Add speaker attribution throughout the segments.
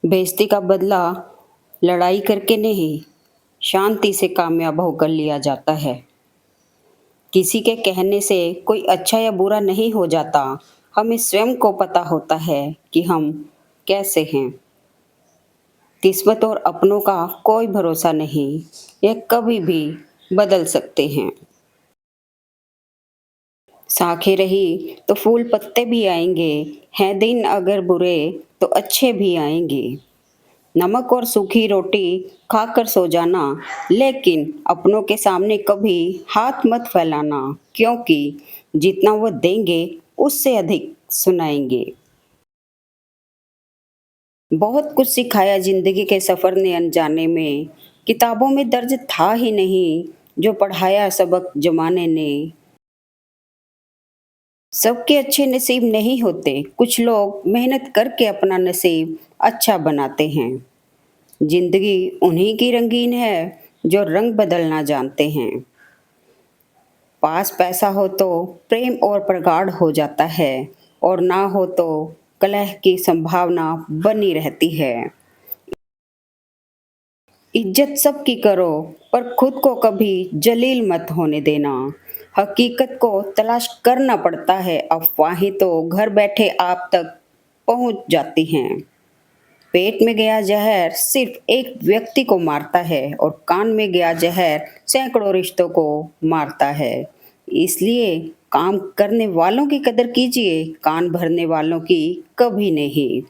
Speaker 1: बेइज्जती का बदला लड़ाई करके नहीं, शांति से कामयाब होकर लिया जाता है। किसी के कहने से कोई अच्छा या बुरा नहीं हो जाता। हमें स्वयं को पता होता है कि हम कैसे हैं। किस्मत और अपनों का कोई भरोसा नहीं, यह कभी भी बदल सकते हैं। साखें रही तो फूल पत्ते भी आएंगे, हैं दिन अगर बुरे तो अच्छे भी आएंगे। नमक और सूखी रोटी खाकर सो जाना, लेकिन अपनों के सामने कभी हाथ मत फैलाना, क्योंकि जितना वो देंगे उससे अधिक सुनाएंगे। बहुत कुछ सिखाया जिंदगी के सफर ने अनजाने में, किताबों में दर्ज था ही नहीं जो पढ़ाया सबक जमाने ने। सबके अच्छे नसीब नहीं होते, कुछ लोग मेहनत करके अपना नसीब अच्छा बनाते हैं। जिंदगी उन्हीं की रंगीन है जो रंग बदलना जानते हैं। पास पैसा हो तो प्रेम और प्रगाढ़ हो जाता है, और ना हो तो कलह की संभावना बनी रहती है। इज्जत सबकी करो, पर खुद को कभी जलील मत होने देना। हकीकत को तलाश करना पड़ता है, अफवाहें तो घर बैठे आप तक पहुंच जाती हैं। पेट में गया जहर सिर्फ एक व्यक्ति को मारता है, और कान में गया जहर सैकड़ों रिश्तों को मारता है। इसलिए काम करने वालों की कदर कीजिए, कान भरने वालों की कभी नहीं।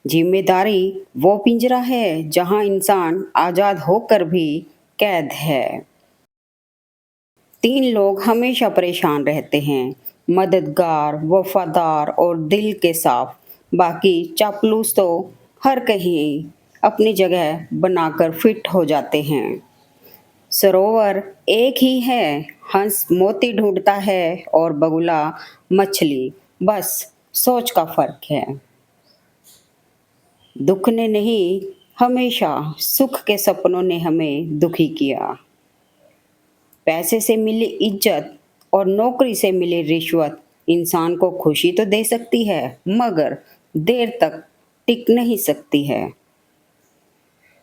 Speaker 1: जिम्मेदारी वो पिंजरा है जहां इंसान आजाद होकर भी कैद है। तीन लोग हमेशा परेशान रहते हैं, मददगार, वफादार और दिल के साफ। बाकी चापलूस तो हर कहीं अपनी जगह बनाकर फिट हो जाते हैं। सरोवर एक ही है, हंस मोती ढूंढता है और बगुला मछली, बस सोच का फर्क है। दुख ने नहीं, हमेशा सुख के सपनों ने हमें दुखी किया। पैसे से मिली इज्जत और नौकरी से मिली रिश्वत इंसान को खुशी तो दे सकती है, मगर देर तक टिक नहीं सकती है।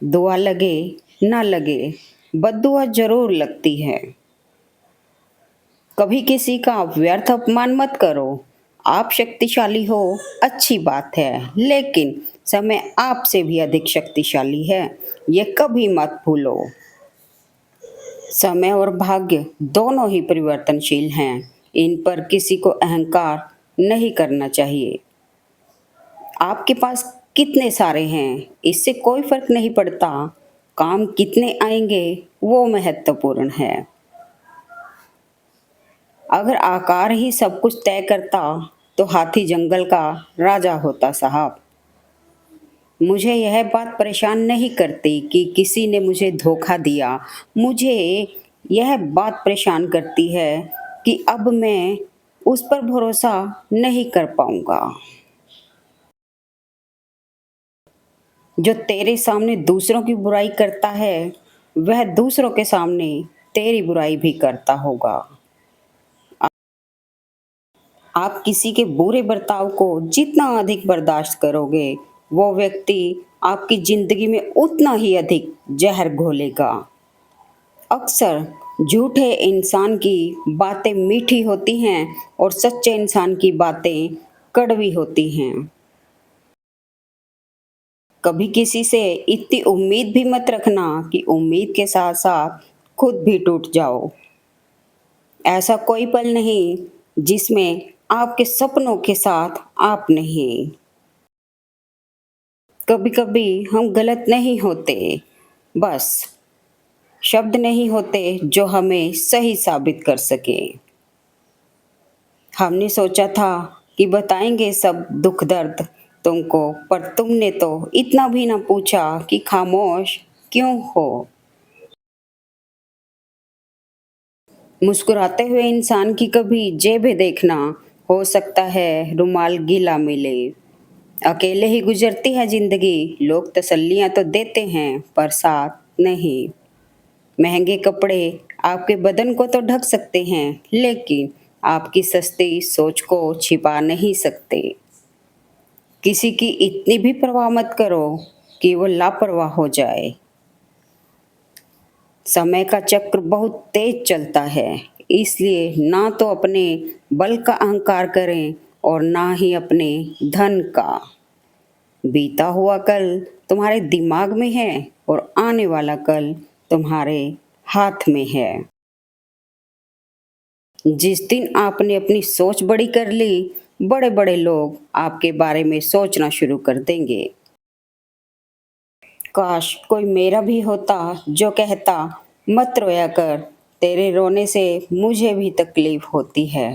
Speaker 1: दुआ लगे ना लगे, बद्दुआ जरूर लगती है। कभी किसी का व्यर्थ अपमान मत करो। आप शक्तिशाली हो, अच्छी बात है, लेकिन समय आपसे भी अधिक शक्तिशाली है, ये कभी मत भूलो। समय और भाग्य दोनों ही परिवर्तनशील हैं, इन पर किसी को अहंकार नहीं करना चाहिए। आपके पास कितने सारे हैं इससे कोई फर्क नहीं पड़ता, काम कितने आएंगे वो महत्वपूर्ण है। अगर आकार ही सब कुछ तय करता तो हाथी जंगल का राजा होता साहब। मुझे यह बात परेशान नहीं करती कि किसी ने मुझे धोखा दिया, मुझे यह बात परेशान करती है कि अब मैं उस पर भरोसा नहीं कर पाऊंगा जो तेरे सामने दूसरों की बुराई करता है, वह दूसरों के सामने तेरी बुराई भी करता होगा। आप किसी के बुरे बर्ताव को जितना अधिक बर्दाश्त करोगे, वो व्यक्ति आपकी जिंदगी में उतना ही अधिक जहर घोलेगा। अक्सर झूठे इंसान की बातें मीठी होती हैं और सच्चे इंसान की बातें कड़वी होती हैं। कभी किसी से इतनी उम्मीद भी मत रखना कि उम्मीद के साथ साथ खुद भी टूट जाओ। ऐसा कोई पल नहीं जिसमें आपके सपनों के साथ आप नहीं। कभी कभी हम गलत नहीं होते, बस शब्द नहीं होते जो हमें सही साबित कर सके। हमने सोचा था कि बताएंगे सब दुख दर्द तुमको, पर तुमने तो इतना भी ना पूछा कि खामोश क्यों हो। मुस्कुराते हुए इंसान की कभी जेबें देखना, हो सकता है रुमाल गीला मिले। अकेले ही गुजरती है जिंदगी, लोग तसल्लियां तो देते हैं पर साथ नहीं। महंगे कपड़े आपके बदन को तो ढक सकते हैं, लेकिन आपकी सस्ती सोच को छिपा नहीं सकते। किसी की इतनी भी परवाह मत करो कि वो लापरवाह हो जाए। समय का चक्र बहुत तेज चलता है, इसलिए ना तो अपने बल का अहंकार करें और ना ही अपने धन का। बीता हुआ कल तुम्हारे दिमाग में है और आने वाला कल तुम्हारे हाथ में है। जिस दिन आपने अपनी सोच बड़ी कर ली, बड़े बड़े लोग आपके बारे में सोचना शुरू कर देंगे। काश कोई मेरा भी होता जो कहता, मत रोया कर, तेरे रोने से मुझे भी तकलीफ होती है।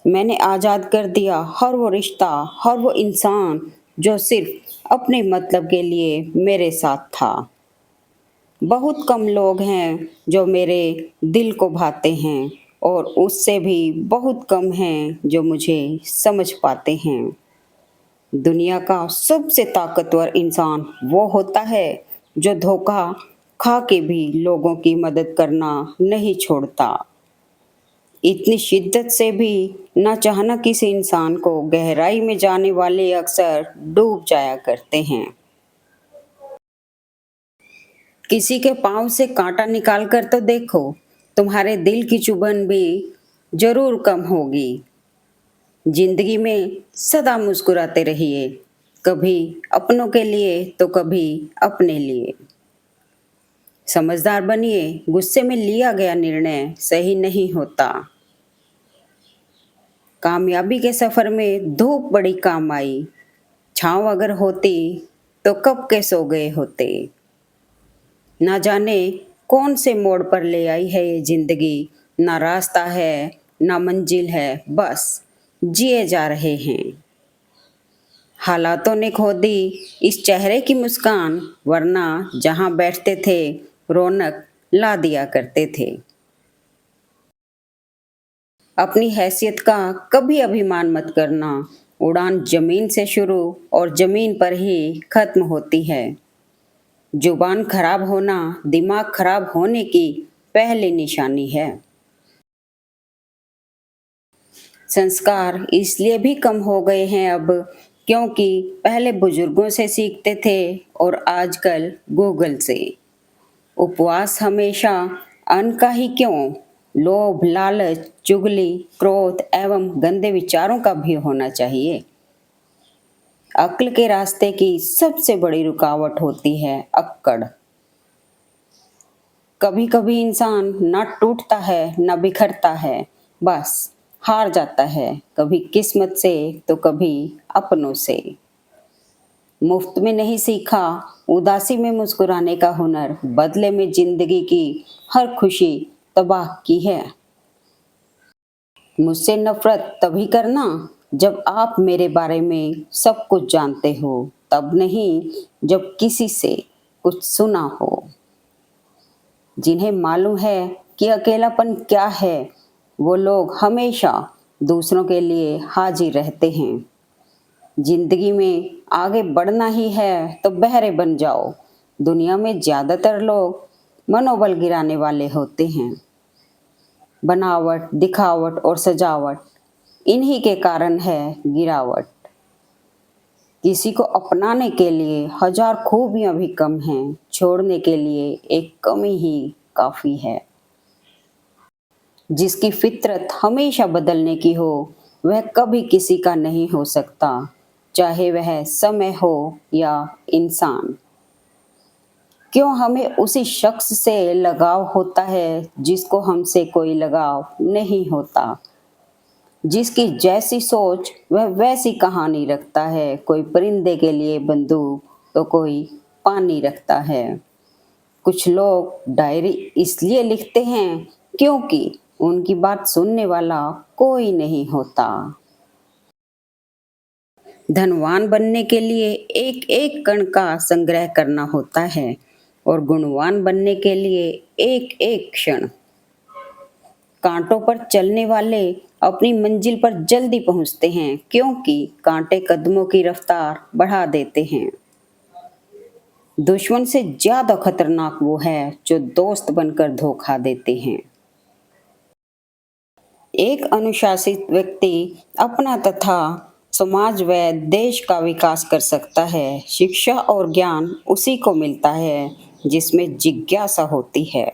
Speaker 1: मैंने आज़ाद कर दिया हर वो रिश्ता, हर वो इंसान जो सिर्फ अपने मतलब के लिए मेरे साथ था। बहुत कम लोग हैं जो मेरे दिल को भाते हैं और उससे भी बहुत कम हैं जो मुझे समझ पाते हैं। दुनिया का सबसे ताकतवर इंसान वो होता है जो धोखा खा के भी लोगों की मदद करना नहीं छोड़ता। इतनी शिद्दत से भी ना चाहना किसी इंसान को गहराई में जाने वाले अक्सर डूब जाया करते हैं। किसी के पाँव से कांटा निकाल कर तो देखो, तुम्हारे दिल की चुभन भी जरूर कम होगी। जिंदगी में सदा मुस्कुराते रहिए, कभी अपनों के लिए तो कभी अपने लिए। समझदार बनिए, गुस्से में लिया गया निर्णय सही नहीं होता। कामयाबी के सफर में धूप बड़ी काम आई, छाँव अगर होती तो कब के सो गए होते। ना जाने कौन से मोड़ पर ले आई है ये जिंदगी, ना रास्ता है ना मंजिल है, बस जिए जा रहे हैं। हालातों ने खो दी इस चेहरे की मुस्कान, वरना जहाँ बैठते थे रौनक ला दिया करते थे। अपनी हैसियत का कभी अभिमान मत करना, उड़ान जमीन से शुरू और जमीन पर ही खत्म होती है। जुबान खराब होना दिमाग खराब होने की पहली निशानी है। संस्कार इसलिए भी कम हो गए हैं अब, क्योंकि पहले बुजुर्गों से सीखते थे और आजकल गूगल से। उपवास हमेशा अन्न का ही क्यों, लोभ लालच चुगली क्रोध एवं गंदे विचारों का भी होना चाहिए। अक्ल के रास्ते की सबसे बड़ी रुकावट होती है अक्कड़। कभी कभी इंसान ना टूटता है ना बिखरता है, बस हार जाता है, कभी किस्मत से तो कभी अपनों से। मुफ्त में नहीं सीखा उदासी में मुस्कुराने का हुनर, बदले में जिंदगी की हर खुशी तबाह की है। मुझसे नफरत तभी करना जब आप मेरे बारे में सब कुछ जानते हो, तब नहीं जब किसी से कुछ सुना हो। जिन्हें मालूम है कि अकेलापन क्या है, वो लोग हमेशा दूसरों के लिए हाजिर रहते हैं। जिंदगी में आगे बढ़ना ही है तो बहरे बन जाओ। दुनिया में ज्यादातर लोग मनोबल गिराने वाले होते हैं। बनावट दिखावट और सजावट, इन्हीं के कारण है गिरावट। किसी को अपनाने के लिए हजार खूबियां भी कम हैं, छोड़ने के लिए एक कमी ही काफी है। जिसकी फितरत हमेशा बदलने की हो, वह कभी किसी का नहीं हो सकता, चाहे वह समय हो या इंसान। क्यों हमें उसी शख्स से लगाव होता है जिसको हमसे कोई लगाव नहीं होता। जिसकी जैसी सोच वह वैसी कहानी रखता है, कोई परिंदे के लिए बंदूक तो कोई पानी रखता है। कुछ लोग डायरी इसलिए लिखते हैं क्योंकि उनकी बात सुनने वाला कोई नहीं होता। धनवान बनने के लिए एक एक कण का संग्रह करना होता है और गुणवान बनने के लिए एक एक क्षण। कांटों पर चलने वाले अपनी मंजिल पर जल्दी पहुंचते हैं क्योंकि कांटे कदमों की रफ्तार बढ़ा देते हैं। दुश्मन से ज्यादा खतरनाक वो है जो दोस्त बनकर धोखा देते हैं। एक अनुशासित व्यक्ति अपना तथा समाज व देश का विकास कर सकता है। शिक्षा और ज्ञान उसी को मिलता है जिसमें जिज्ञासा होती है।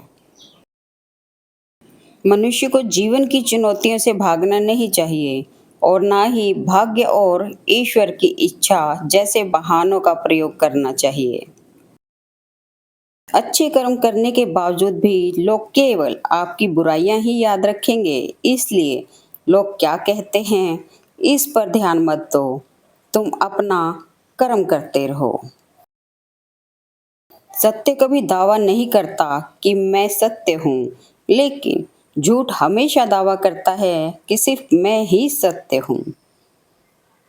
Speaker 1: मनुष्य को जीवन की चुनौतियों से भागना नहीं चाहिए और ना ही भाग्य और ईश्वर की इच्छा जैसे बहानों का प्रयोग करना चाहिए। अच्छे कर्म करने के बावजूद भी लोग केवल आपकी बुराइयां ही याद रखेंगे, इसलिए लोग क्या कहते हैं इस पर ध्यान मत दो। तुम अपना कर्म करते रहो। सत्य कभी दावा नहीं करता कि मैं सत्य हूँ, लेकिन झूठ हमेशा दावा करता है कि सिर्फ मैं ही सत्य हूँ।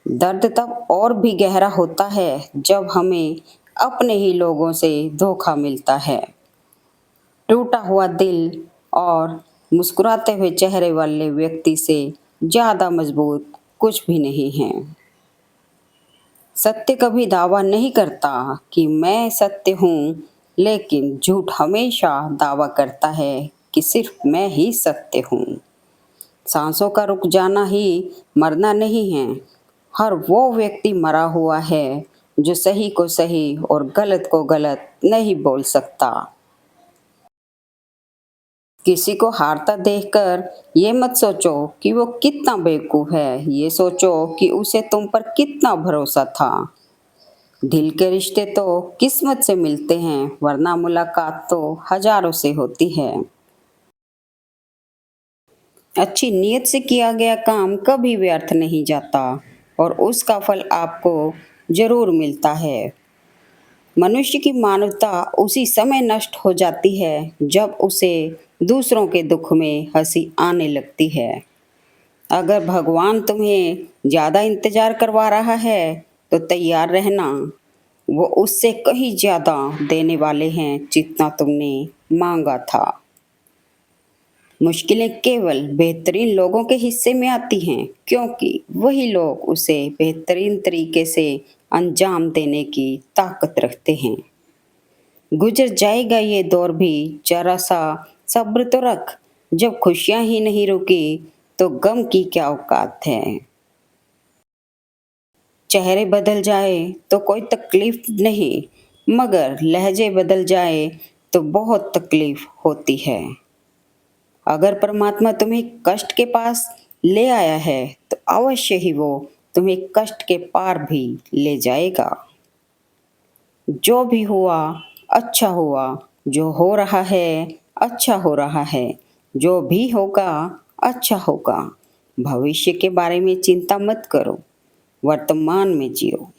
Speaker 1: दर्द तब और भी गहरा होता है जब हमें अपने ही लोगों से धोखा मिलता है। टूटा हुआ दिल और मुस्कुराते हुए चेहरे वाले व्यक्ति से ज़्यादा मजबूत कुछ भी नहीं है। सत्य कभी दावा नहीं करता कि मैं सत्य हूँ, लेकिन झूठ हमेशा दावा करता है कि सिर्फ मैं ही सत्य हूँ। सांसों का रुक जाना ही मरना नहीं है। हर वो व्यक्ति मरा हुआ है जो सही को सही और गलत को गलत नहीं बोल सकता। किसी को हारता देखकर ये मत सोचो कि वो कितना बेवकूफ है, ये सोचो कि उसे तुम पर कितना भरोसा था। दिल के रिश्ते तो किस्मत से मिलते हैं, वरना मुलाकात तो हजारों से होती है। अच्छी नीयत से किया गया काम कभी व्यर्थ नहीं जाता और उसका फल आपको जरूर मिलता है। मनुष्य की मानवता उसी समय नष्ट हो जाती है जब उसे दूसरों के दुख में हंसी आने लगती है। अगर भगवान तुम्हें ज़्यादा इंतजार करवा रहा है तो तैयार रहना। वो उससे कहीं ज़्यादा देने वाले हैं जितना तुमने मांगा था। मुश्किलें केवल बेहतरीन लोगों के हिस्से में आती हैं, क्योंकि वही लोग उसे बेहतरीन तरीके से अंजाम देने की ताकत रखते हैं। गुजर जाएगा ये दौर भी, जरा सा सब्र तो रख। जब खुशियां ही नहीं रुकी तो गम की क्या औकात है। चेहरे बदल जाए तो कोई तकलीफ नहीं, मगर लहजे बदल जाए तो बहुत तकलीफ होती है। अगर परमात्मा तुम्हें कष्ट के पास ले आया है तो अवश्य ही वो तुम्हें कष्ट के पार भी ले जाएगा। जो भी हुआ अच्छा हुआ, जो हो रहा है अच्छा हो रहा है, जो भी होगा अच्छा होगा। भविष्य के बारे में चिंता मत करो, वर्तमान में जियो।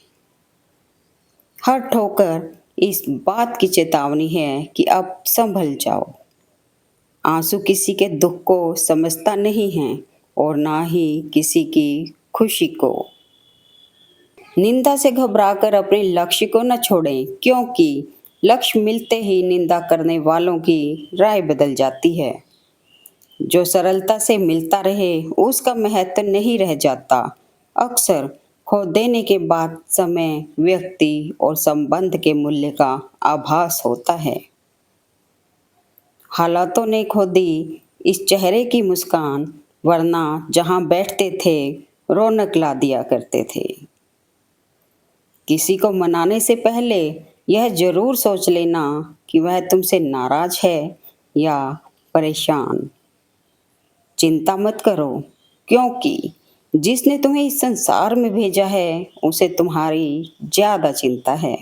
Speaker 1: हर ठोकर इस बात की चेतावनी है कि अब संभल जाओ। आंसू किसी के दुख को समझता नहीं है और ना ही किसी की खुशी को। निंदा से घबराकर अपने लक्ष्य को न छोड़ें, क्योंकि लक्ष्य मिलते ही निंदा करने वालों की राय बदल जाती है। जो सरलता से मिलता रहे उसका महत्व नहीं रह जाता। अक्सर खो देने के बाद समय, व्यक्ति और संबंध के मूल्य का आभास होता है। हालातों ने खो दी इस चेहरे की मुस्कान, वरना जहाँ बैठते थे रौनक ला दिया करते थे। किसी को मनाने से पहले यह जरूर सोच लेना कि वह तुमसे नाराज है या परेशान। चिंता मत करो, क्योंकि जिसने तुम्हें इस संसार में भेजा है उसे तुम्हारी ज्यादा चिंता है।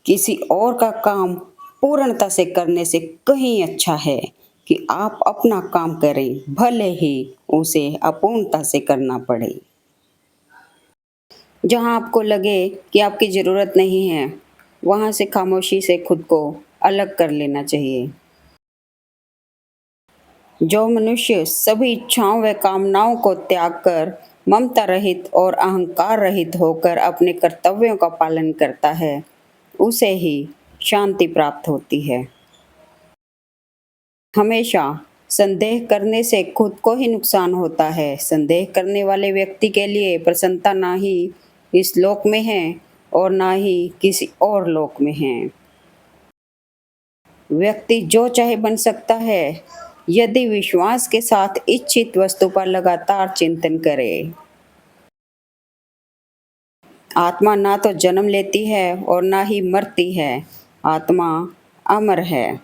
Speaker 1: किसी और का काम पूर्णता से करने से कहीं अच्छा है कि आप अपना काम करें, भले ही उसे अपूर्णता से करना पड़े। जहाँ आपको लगे कि आपकी ज़रूरत नहीं है, वहाँ से खामोशी से खुद को अलग कर लेना चाहिए। जो मनुष्य सभी इच्छाओं व कामनाओं को त्याग कर ममता रहित और अहंकार रहित होकर अपने कर्तव्यों का पालन करता है, उसे ही शांति प्राप्त होती है। हमेशा संदेह करने से खुद को ही नुकसान होता है। संदेह करने वाले व्यक्ति के लिए प्रसन्नता ना ही इस लोक में है और ना ही किसी और लोक में है। व्यक्ति जो चाहे बन सकता है यदि विश्वास के साथ इच्छित वस्तु पर लगातार चिंतन करे। आत्मा ना तो जन्म लेती है और ना ही मरती है। आत्मा अमर है।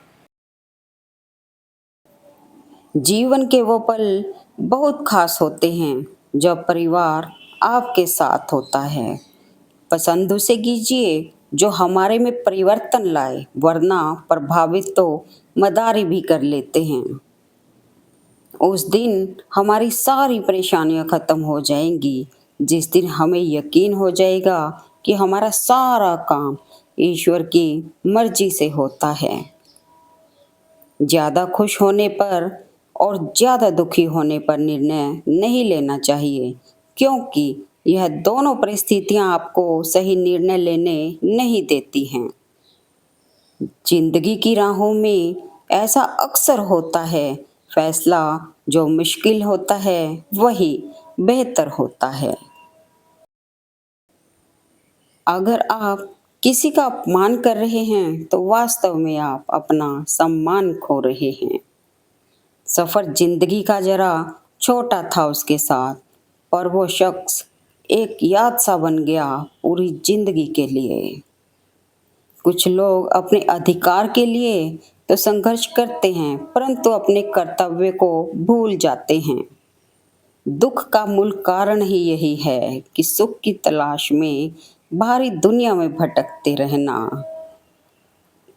Speaker 1: जीवन के वो पल बहुत खास होते हैं जब परिवार आपके साथ होता है। पसंद उसे कीजिए जो हमारे में परिवर्तन लाए, वरना प्रभावित तो मदारी भी कर लेते हैं। उस दिन हमारी सारी परेशानियां खत्म हो जाएंगी, जिस दिन हमें यकीन हो जाएगा कि हमारा सारा काम ईश्वर की मर्जी से होता है। ज़्यादा खुश होने पर और ज़्यादा दुखी होने पर निर्णय नहीं लेना चाहिए, क्योंकि यह दोनों परिस्थितियां आपको सही निर्णय लेने नहीं देती हैं। जिंदगी की राहों में ऐसा अक्सर होता है, फैसला जो मुश्किल होता है वही बेहतर होता है। अगर आप किसी का अपमान कर रहे हैं तो वास्तव में आप अपना सम्मान खो रहे हैं। सफर जिंदगी का जरा छोटा था उसके साथ, पर वो शख्स एक याद सा बन गया पूरी जिंदगी के लिए। कुछ लोग अपने अधिकार के लिए तो संघर्ष करते हैं, परंतु अपने कर्तव्य को भूल जाते हैं। दुख का मूल कारण ही यही है कि सुख की तलाश में भारी दुनिया में भटकते रहना।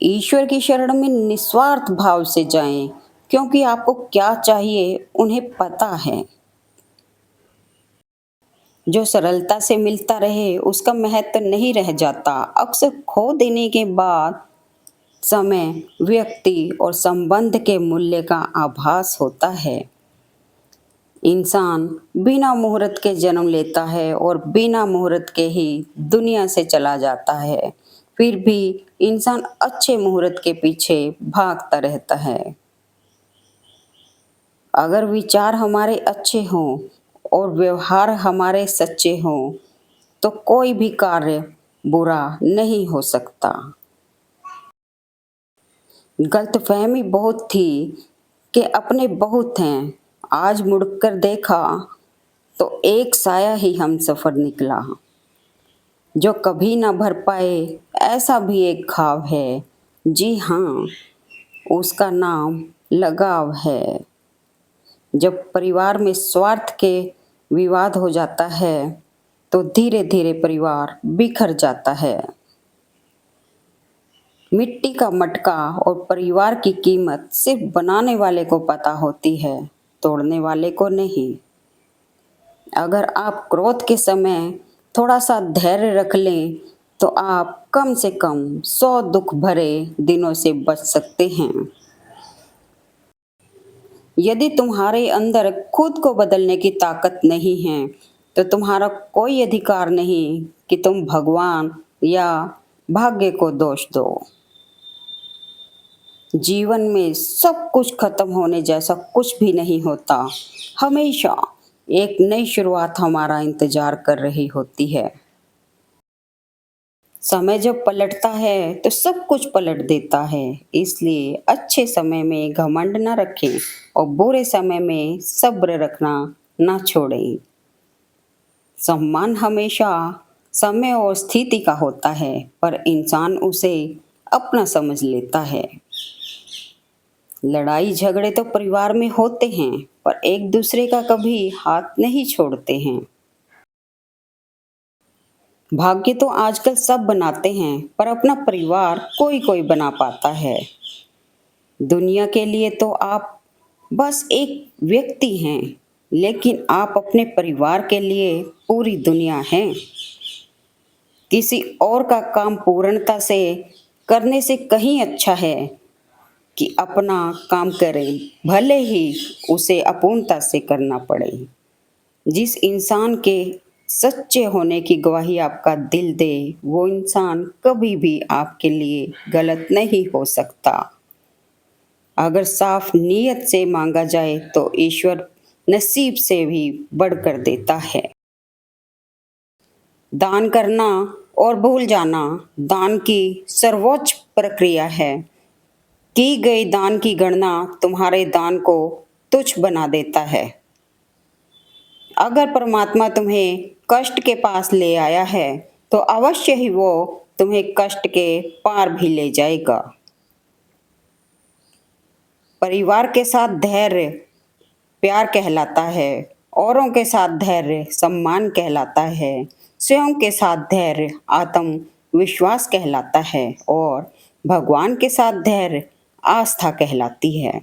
Speaker 1: ईश्वर की शरण में निस्वार्थ भाव से जाएं, क्योंकि आपको क्या चाहिए उन्हें पता है। जो सरलता से मिलता रहे उसका महत्व नहीं रह जाता। अक्सर खो देने के बाद समय, व्यक्ति और संबंध के मूल्य का आभास होता है। इंसान बिना मुहूर्त के जन्म लेता है और बिना मुहूर्त के ही दुनिया से चला जाता है। फिर भी इंसान अच्छे मुहूर्त के पीछे भागता रहता है। अगर विचार हमारे अच्छे हों और व्यवहार हमारे सच्चे हों, तो कोई भी कार्य बुरा नहीं हो सकता। गलतफहमी बहुत थी कि अपने बहुत हैं। आज मुड़कर देखा तो एक साया ही हम सफर निकला। जो कभी ना भर पाए ऐसा भी एक ख्वाब है। जी हाँ, उसका नाम लगाव है। जब परिवार में स्वार्थ के विवाद हो जाता है तो धीरे धीरे परिवार बिखर जाता है। मिट्टी का मटका और परिवार की कीमत सिर्फ बनाने वाले को पता होती है, तोड़ने वाले को नहीं। अगर आप क्रोध के समय थोड़ा सा धैर्य रख लें तो आप कम से कम 100 दुख भरे दिनों से बच सकते हैं। यदि तुम्हारे अंदर खुद को बदलने की ताकत नहीं है तो तुम्हारा कोई अधिकार नहीं कि तुम भगवान या भाग्य को दोष दो। जीवन में सब कुछ खत्म होने जैसा कुछ भी नहीं होता। हमेशा एक नई शुरुआत हमारा इंतजार कर रही होती है। समय जब पलटता है तो सब कुछ पलट देता है। इसलिए अच्छे समय में घमंड न रखें और बुरे समय में सब्र रखना ना छोड़ें। सम्मान हमेशा समय और स्थिति का होता है, पर इंसान उसे अपना समझ लेता है। लड़ाई झगड़े तो परिवार में होते हैं, पर एक दूसरे का कभी हाथ नहीं छोड़ते हैं। भाग्य तो आजकल सब बनाते हैं, पर अपना परिवार कोई कोई बना पाता है। दुनिया के लिए तो आप बस एक व्यक्ति हैं, लेकिन आप अपने परिवार के लिए पूरी दुनिया हैं। किसी और का काम पूर्णता से करने से कहीं अच्छा है कि अपना काम करें, भले ही उसे अपूर्णता से करना पड़े। जिस इंसान के सच्चे होने की गवाही आपका दिल दे, वो इंसान कभी भी आपके लिए गलत नहीं हो सकता। अगर साफ नीयत से मांगा जाए तो ईश्वर नसीब से भी बढ़कर देता है। दान करना और भूल जाना दान की सर्वोच्च प्रक्रिया है। की गई दान की गणना तुम्हारे दान को तुच्छ बना देता है। अगर परमात्मा तुम्हें कष्ट के पास ले आया है तो अवश्य ही वो तुम्हें कष्ट के पार भी ले जाएगा। परिवार के साथ धैर्य प्यार कहलाता है, औरों के साथ धैर्य सम्मान कहलाता है, स्वयं के साथ धैर्य आत्मविश्वास कहलाता है और भगवान के साथ धैर्य आस्था कहलाती है।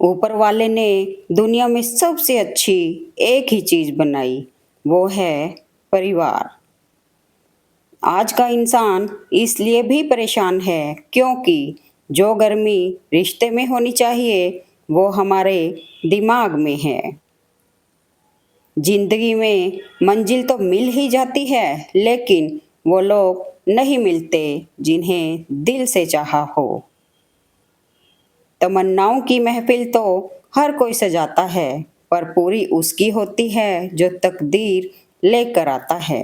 Speaker 1: ऊपर वाले ने दुनिया में सबसे अच्छी एक ही चीज बनाई, वो है परिवार। आज का इंसान इसलिए भी परेशान है क्योंकि जो गर्मी रिश्ते में होनी चाहिए वो हमारे दिमाग में है। जिंदगी में मंजिल तो मिल ही जाती है लेकिन वो लोग नहीं मिलते जिन्हें दिल से चाहा हो। तमन्नाओं की महफिल तो हर कोई सजाता है पर पूरी उसकी होती है जो तकदीर लेकर आता है।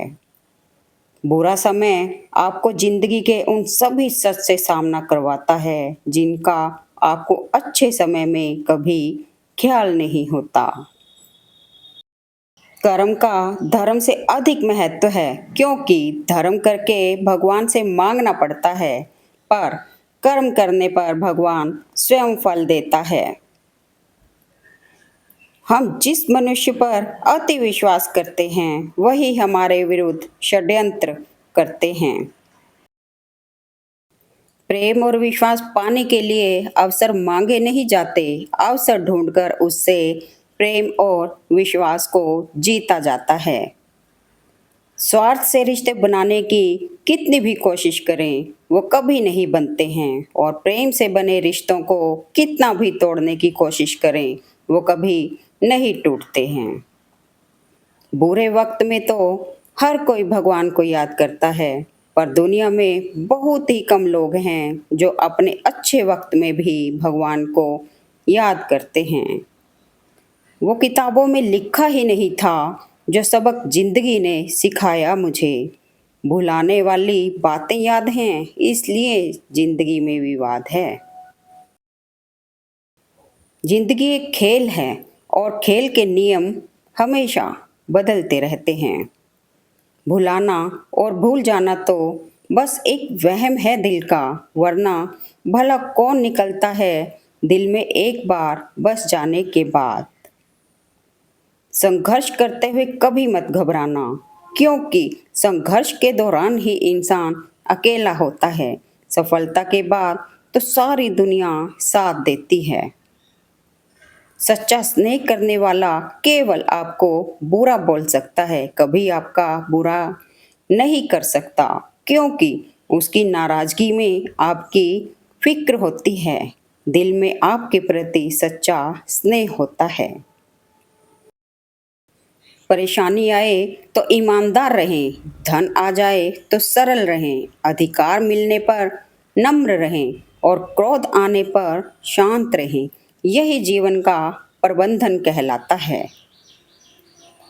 Speaker 1: बुरा समय आपको जिंदगी के उन सभी सच से सामना करवाता है जिनका आपको अच्छे समय में कभी ख्याल नहीं होता। कर्म का धर्म से अधिक महत्व है क्योंकि धर्म करके भगवान से मांगना पड़ता है पर कर्म करने पर भगवान स्वयं फल देता है। हम जिस मनुष्य पर अति विश्वास करते हैं वही हमारे विरुद्ध षड्यंत्र करते हैं। प्रेम और विश्वास पाने के लिए अवसर मांगे नहीं जाते, अवसर ढूंढकर उससे प्रेम और विश्वास को जीता जाता है। स्वार्थ से रिश्ते बनाने की कितनी भी कोशिश करें वो कभी नहीं बनते हैं और प्रेम से बने रिश्तों को कितना भी तोड़ने की कोशिश करें वो कभी नहीं टूटते हैं। बुरे वक्त में तो हर कोई भगवान को याद करता है पर दुनिया में बहुत ही कम लोग हैं जो अपने अच्छे वक्त में भी भगवान को याद करते हैं। वो किताबों में लिखा ही नहीं था जो सबक जिंदगी ने सिखाया मुझे। भुलाने वाली बातें याद हैं इसलिए जिंदगी में विवाद है। जिंदगी एक खेल है और खेल के नियम हमेशा बदलते रहते हैं। भुलाना और भूल जाना तो बस एक वहम है दिल का, वरना भला कौन निकलता है दिल में एक बार बस जाने के बाद। संघर्ष करते हुए कभी मत घबराना क्योंकि संघर्ष के दौरान ही इंसान अकेला होता है। सफलता के बाद तो सारी दुनिया साथ देती है। सच्चा स्नेह करने वाला केवल आपको बुरा बोल सकता है, कभी आपका बुरा नहीं कर सकता क्योंकि उसकी नाराजगी में आपकी फिक्र होती है, दिल में आपके प्रति सच्चा स्नेह होता है। परेशानी आए तो ईमानदार रहें, धन आ जाए तो सरल रहें, अधिकार मिलने पर नम्र रहें और क्रोध आने पर शांत रहें। यही जीवन का प्रबंधन कहलाता है।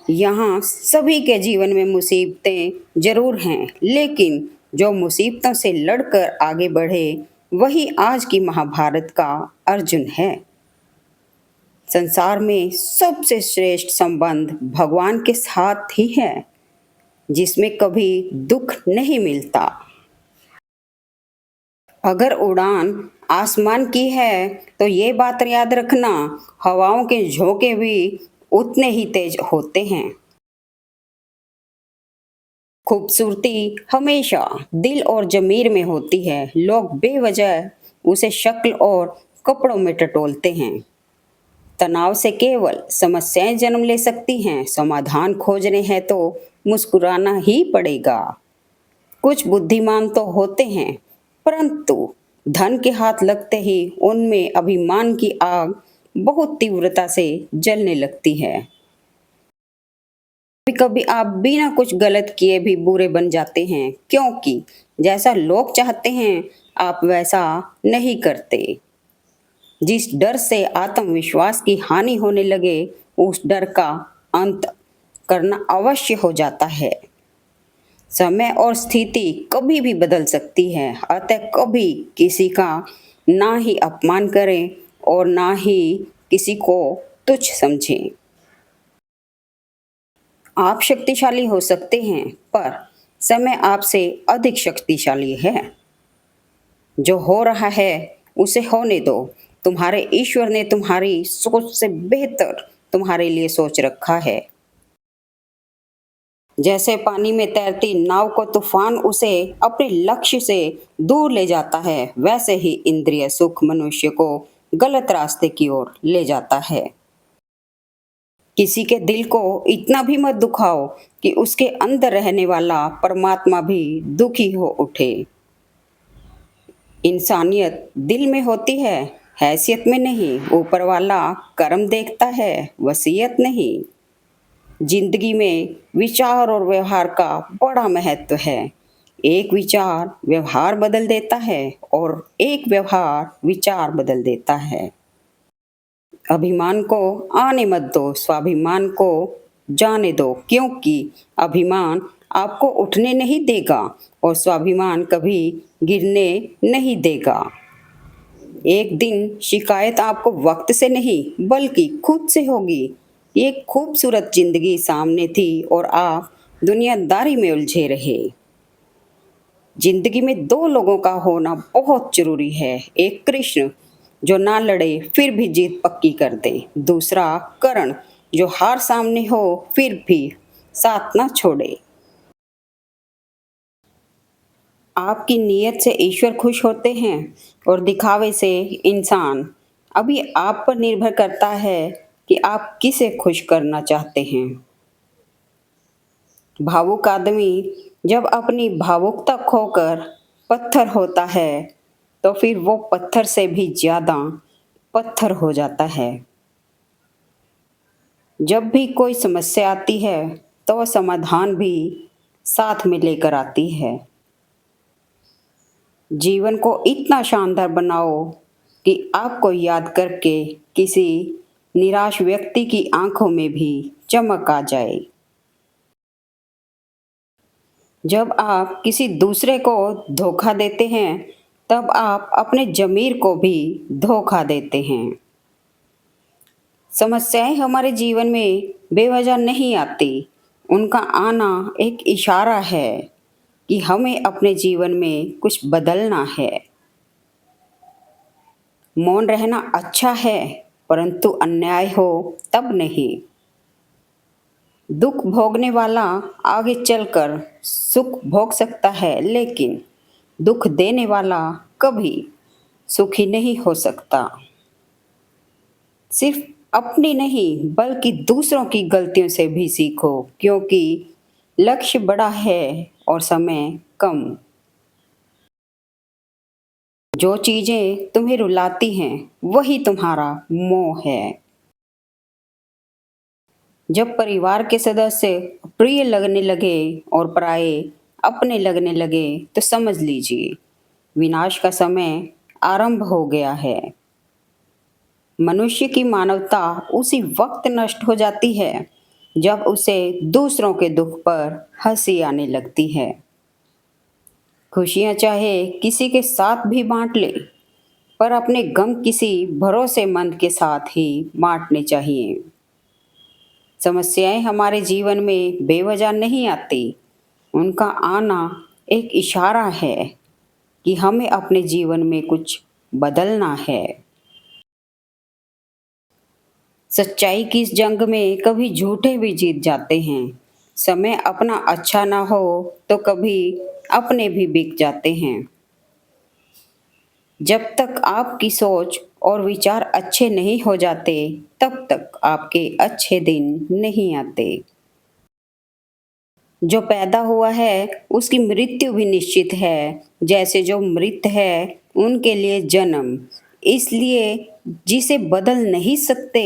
Speaker 1: यहाँ सभी के जीवन में मुसीबतें जरूर हैं लेकिन जो मुसीबतों से लड़कर आगे बढ़े वही आज की महाभारत का अर्जुन है। संसार में सबसे श्रेष्ठ संबंध भगवान के साथ ही है जिसमें कभी दुख नहीं मिलता। अगर उड़ान आसमान की है तो ये बात याद रखना, हवाओं के झोंके भी उतने ही तेज होते हैं। खूबसूरती हमेशा दिल और जमीर में होती है, लोग बेवजह उसे शक्ल और कपड़ों में टटोलते हैं। तनाव से केवल समस्याएं जन्म ले सकती हैं, समाधान खोजने हैं तो मुस्कुराना ही पड़ेगा। कुछ बुद्धिमान तो होते हैं परंतु धन के हाथ लगते ही उनमें अभिमान की आग बहुत तीव्रता से जलने लगती है। कभी कभी आप बिना कुछ गलत किए भी बुरे बन जाते हैं क्योंकि जैसा लोग चाहते हैं आप वैसा नहीं करते। जिस डर से आत्मविश्वास की हानि होने लगे उस डर का अंत करना अवश्य हो जाता है। समय और स्थिति कभी भी बदल सकती है, अतः कभी किसी का ना ही अपमान करें और ना ही किसी को तुच्छ समझें। आप शक्तिशाली हो सकते हैं, पर समय आपसे अधिक शक्तिशाली है। जो हो रहा है उसे होने दो। तुम्हारे ईश्वर ने तुम्हारी सोच से बेहतर तुम्हारे लिए सोच रखा है। जैसे पानी में तैरती नाव को तूफान उसे अपने लक्ष्य से दूर ले जाता है, वैसे ही इंद्रिय सुख मनुष्य को गलत रास्ते की ओर ले जाता है। किसी के दिल को इतना भी मत दुखाओ कि उसके अंदर रहने वाला परमात्मा भी दुखी हो उठे। इंसानियत दिल में होती है, हैसियत में नहीं। ऊपर वाला कर्म देखता है, वसीयत नहीं। जिंदगी में विचार और व्यवहार का बड़ा महत्व है। एक विचार व्यवहार बदल देता है और एक व्यवहार विचार बदल देता है। अभिमान को आने मत दो, स्वाभिमान को जाने दो, क्योंकि अभिमान आपको उठने नहीं देगा और स्वाभिमान कभी गिरने नहीं देगा। एक दिन शिकायत आपको वक्त से नहीं बल्कि खुद से होगी। एक खूबसूरत जिंदगी सामने थी और आप दुनियादारी में उलझे रहे। जिंदगी में दो लोगों का होना बहुत जरूरी है। एक कृष्ण जो ना लड़े फिर भी जीत पक्की कर दे, दूसरा कर्ण जो हार सामने हो फिर भी साथ ना छोड़े। आपकी नीयत से ईश्वर खुश होते हैं और दिखावे से इंसान। अभी आप पर निर्भर करता है कि आप किसे खुश करना चाहते हैं। भावुक आदमी जब अपनी भावुकता खोकर पत्थर होता है तो फिर वो पत्थर से भी ज्यादा पत्थर हो जाता है। जब भी कोई समस्या आती है तो वह समाधान भी साथ में लेकर आती है। जीवन को इतना शानदार बनाओ कि आपको याद करके किसी निराश व्यक्ति की आंखों में भी चमक आ जाए। जब आप किसी दूसरे को धोखा देते हैं तब आप अपने ज़मीर को भी धोखा देते हैं। समस्याएं हमारे जीवन में बेवजह नहीं आती। उनका आना एक इशारा है कि हमें अपने जीवन में कुछ बदलना है। मौन रहना अच्छा है, परंतु अन्याय हो तब नहीं। दुख भोगने वाला आगे चलकर सुख भोग सकता है, लेकिन दुख देने वाला कभी सुखी नहीं हो सकता। सिर्फ अपनी नहीं बल्कि दूसरों की गलतियों से भी सीखो, क्योंकि लक्ष्य बड़ा है और समय कम। जो चीजें तुम्हें रुलाती हैं वही तुम्हारा मोह है। जब परिवार के सदस्य प्रिय लगने लगे और पराये अपने लगने लगे तो समझ लीजिए विनाश का समय आरंभ हो गया है। मनुष्य की मानवता उसी वक्त नष्ट हो जाती है जब उसे दूसरों के दुख पर हंसी आने लगती है। खुशियां चाहे किसी के साथ भी बांट ले, पर अपने गम किसी भरोसेमंद के साथ ही बांटने चाहिए। समस्याएं हमारे जीवन में बेवजह नहीं आती। उनका आना एक इशारा है कि हमें अपने जीवन में कुछ बदलना है। सच्चाई की इस जंग में कभी झूठे भी जीत जाते हैं। समय अपना अच्छा ना हो तो कभी अपने भी बिक जाते हैं। जब तक आपकी सोच और विचार अच्छे नहीं हो जाते तब तक आपके अच्छे दिन नहीं आते। जो पैदा हुआ है उसकी मृत्यु भी निश्चित है, जैसे जो मृत है उनके लिए जन्म। इसलिए जिसे बदल नहीं सकते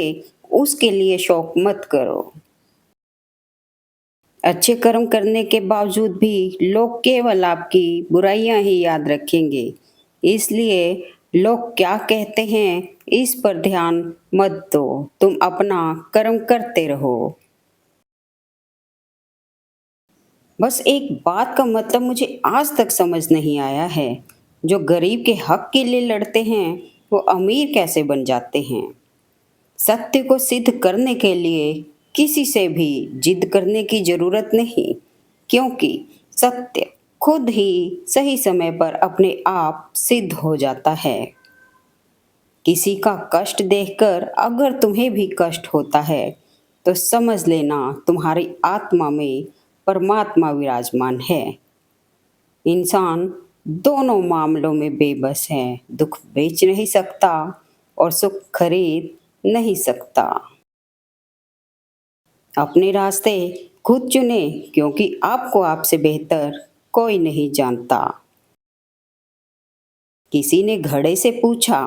Speaker 1: उसके लिए शोक मत करो। अच्छे कर्म करने के बावजूद भी लोग केवल आपकी बुराइयां ही याद रखेंगे। इसलिए लोग क्या कहते हैं इस पर ध्यान मत दो, तुम अपना कर्म करते रहो। बस एक बात का मतलब मुझे आज तक समझ नहीं आया है, जो गरीब के हक के लिए लड़ते हैं वो अमीर कैसे बन जाते हैं। सत्य को सिद्ध करने के लिए किसी से भी जिद करने की जरूरत नहीं, क्योंकि सत्य खुद ही सही समय पर अपने आप सिद्ध हो जाता है। किसी का कष्ट देखकर अगर तुम्हें भी कष्ट होता है, तो समझ लेना तुम्हारी आत्मा में परमात्मा विराजमान है। इंसान दोनों मामलों में बेबस है, दुख बेच नहीं सकता और सुख खरीद नहीं सकता। अपने रास्ते खुद चुने, क्योंकि आपको आपसे बेहतर कोई नहीं जानता। किसी ने घड़े से पूछा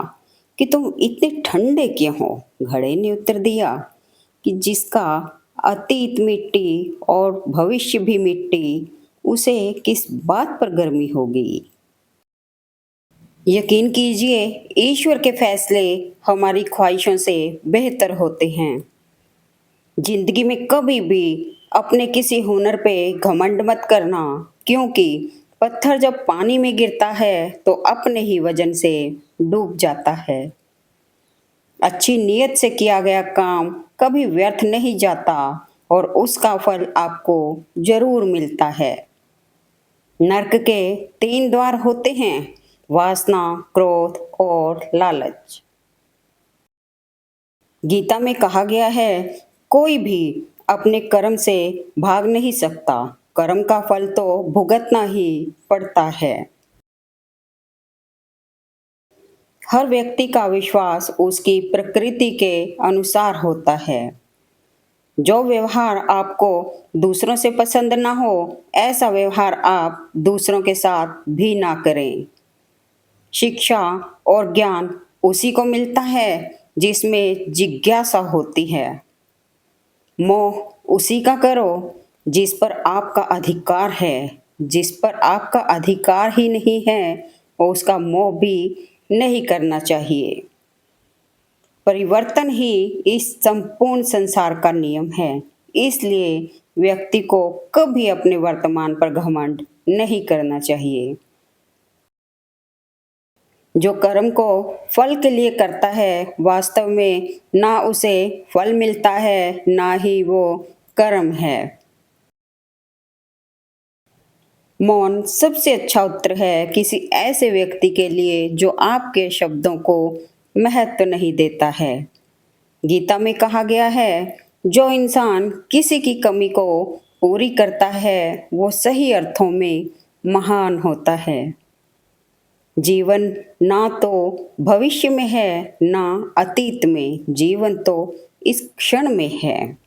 Speaker 1: कि तुम इतने ठंडे क्यों हो? घड़े ने उत्तर दिया कि जिसका अतीत मिट्टी और भविष्य भी मिट्टी, उसे किस बात पर गर्मी होगी। यकीन कीजिए, ईश्वर के फैसले हमारी ख्वाहिशों से बेहतर होते हैं। जिंदगी में कभी भी अपने किसी हुनर पे घमंड मत करना, क्योंकि पत्थर जब पानी में गिरता है तो अपने ही वजन से डूब जाता है। अच्छी नीयत से किया गया काम कभी व्यर्थ नहीं जाता और उसका फल आपको जरूर मिलता है। नर्क के 3 द्वार होते हैं: वासना, क्रोध और लालच। गीता में कहा गया है, कोई भी अपने कर्म से भाग नहीं सकता, कर्म का फल तो भुगतना ही पड़ता है। हर व्यक्ति का विश्वास उसकी प्रकृति के अनुसार होता है। जो व्यवहार आपको दूसरों से पसंद ना हो, ऐसा व्यवहार आप दूसरों के साथ भी ना करें। शिक्षा और ज्ञान उसी को मिलता है जिसमें जिज्ञासा होती है। मोह उसी का करो जिस पर आपका अधिकार है। जिस पर आपका अधिकार ही नहीं है, उसका मोह भी नहीं करना चाहिए। परिवर्तन ही इस संपूर्ण संसार का नियम है, इसलिए व्यक्ति को कभी अपने वर्तमान पर घमंड नहीं करना चाहिए। जो कर्म को फल के लिए करता है, वास्तव में ना उसे फल मिलता है, ना ही वो कर्म है। मौन सबसे अच्छा उत्तर है किसी ऐसे व्यक्ति के लिए जो आपके शब्दों को महत्व नहीं देता है। गीता में कहा गया है, जो इंसान किसी की कमी को पूरी करता है, वो सही अर्थों में महान होता है। जीवन ना तो भविष्य में है, ना अतीत में, जीवन तो इस क्षण में है।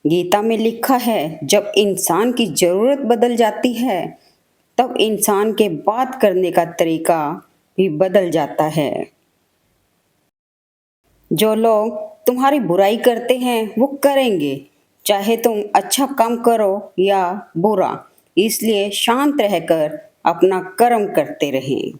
Speaker 1: गीता में लिखा है, जब इंसान की जरूरत बदल जाती है, तब इंसान के बात करने का तरीका भी बदल जाता है। जो लोग तुम्हारी बुराई करते हैं वो करेंगे, चाहे तुम अच्छा काम करो या बुरा, इसलिए शांत रहकर अपना कर्म करते रहें।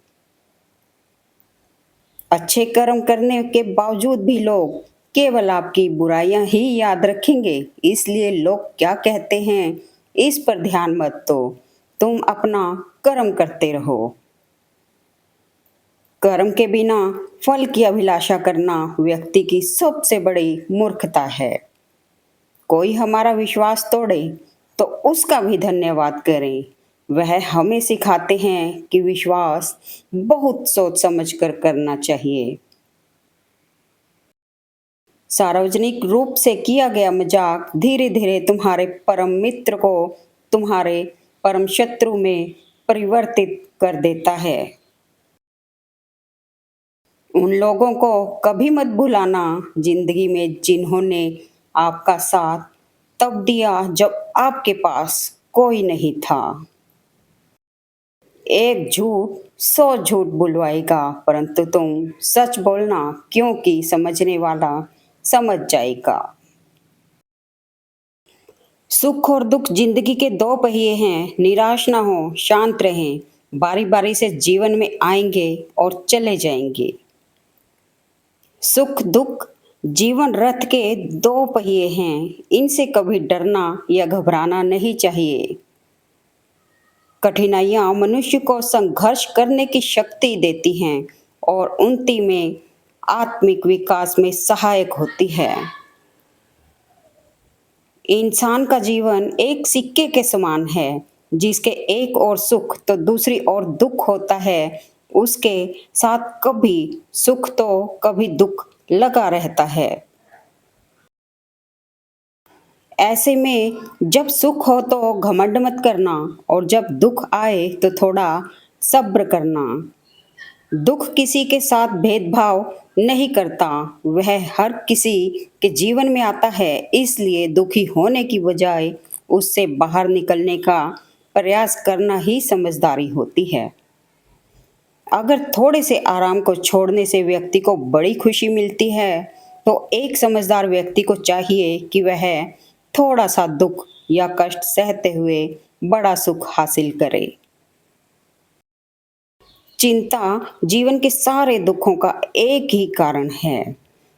Speaker 1: अच्छे कर्म करने के बावजूद भी लोग केवल आपकी बुराइयां ही याद रखेंगे, इसलिए लोग क्या कहते हैं इस पर ध्यान मत दो, तुम अपना कर्म करते रहो। कर्म के बिना फल की अभिलाषा करना व्यक्ति की सबसे बड़ी मूर्खता है। कोई हमारा विश्वास तोड़े तो उसका भी धन्यवाद करें। वह हमें सिखाते हैं कि विश्वास बहुत सोच समझ कर करना चाहिए। सार्वजनिक रूप से किया गया मजाक धीरे धीरे तुम्हारे परम मित्र को तुम्हारे परम शत्रु में परिवर्तित कर देता है। उन लोगों को कभी मत भुलाना जिंदगी में जिन्होंने आपका साथ तब दिया जब आपके पास कोई नहीं था। एक झूठ 100 झूठ बुलवाएगा, परंतु तुम सच बोलना, क्योंकि समझने वाला समझ जाएगा। सुख और दुख जिंदगी के 2 पहिए हैं, निराश ना हो, शांत रहें, बारी बारी से जीवन में आएंगे और चले जाएंगे। सुख दुख जीवन रथ के 2 पहिए हैं, इनसे कभी डरना या घबराना नहीं चाहिए। कठिनाइयां मनुष्य को संघर्ष करने की शक्ति देती हैं और उन्नति में आत्मिक विकास में सहायक होती है। इंसान का जीवन एक सिक्के के समान है, जिसके एक ओर सुख तो दूसरी ओर दुख होता है। उसके साथ कभी सुख तो कभी दुख लगा रहता है। ऐसे में जब सुख हो तो घमंड मत करना, और जब दुख आए तो थोड़ा सब्र करना। दुख किसी के साथ भेदभाव नहीं करता, वह हर किसी के जीवन में आता है। इसलिए दुखी होने की बजाय उससे बाहर निकलने का प्रयास करना ही समझदारी होती है। अगर थोड़े से आराम को छोड़ने से व्यक्ति को बड़ी खुशी मिलती है, तो एक समझदार व्यक्ति को चाहिए कि वह थोड़ा सा दुख या कष्ट सहते हुए बड़ा सुख हासिल करे। चिंता जीवन के सारे दुखों का एक ही कारण है।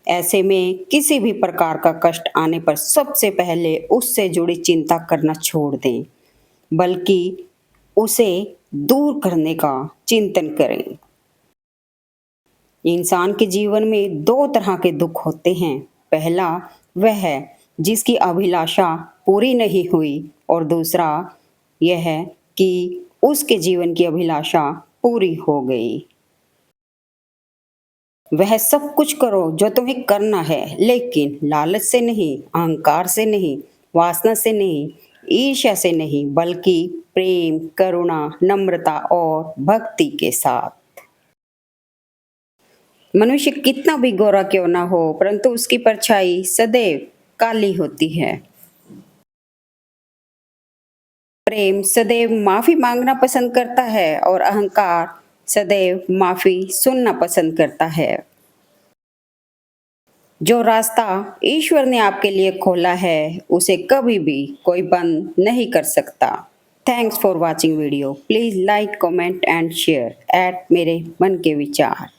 Speaker 1: ऐसे में किसी भी प्रकार का कष्ट आने पर सबसे पहले उससे जुड़ी चिंता करना छोड़ दें, बल्कि उसे दूर करने का चिंतन करें। इंसान के जीवन में दो तरह के दुख होते हैं। पहला वह है जिसकी अभिलाषा पूरी नहीं हुई, और दूसरा यह है कि उसके जीवन की अभिलाषा पूरी हो गई। वह सब कुछ करो जो तुम्हें करना है, लेकिन लालच से नहीं, अहंकार से नहीं, वासना से नहीं, ईर्ष्या से नहीं, बल्कि प्रेम, करुणा, नम्रता और भक्ति के साथ। मनुष्य कितना भी गोरा क्यों ना हो, परंतु उसकी परछाई सदैव काली होती है। प्रेम सदैव माफी मांगना पसंद करता है, और अहंकार सदैव माफी सुनना पसंद करता है। जो रास्ता ईश्वर ने आपके लिए खोला है, उसे कभी भी कोई बंद नहीं कर सकता। Thanks for watching video. Please like, comment and share eight मेरे मन के विचार।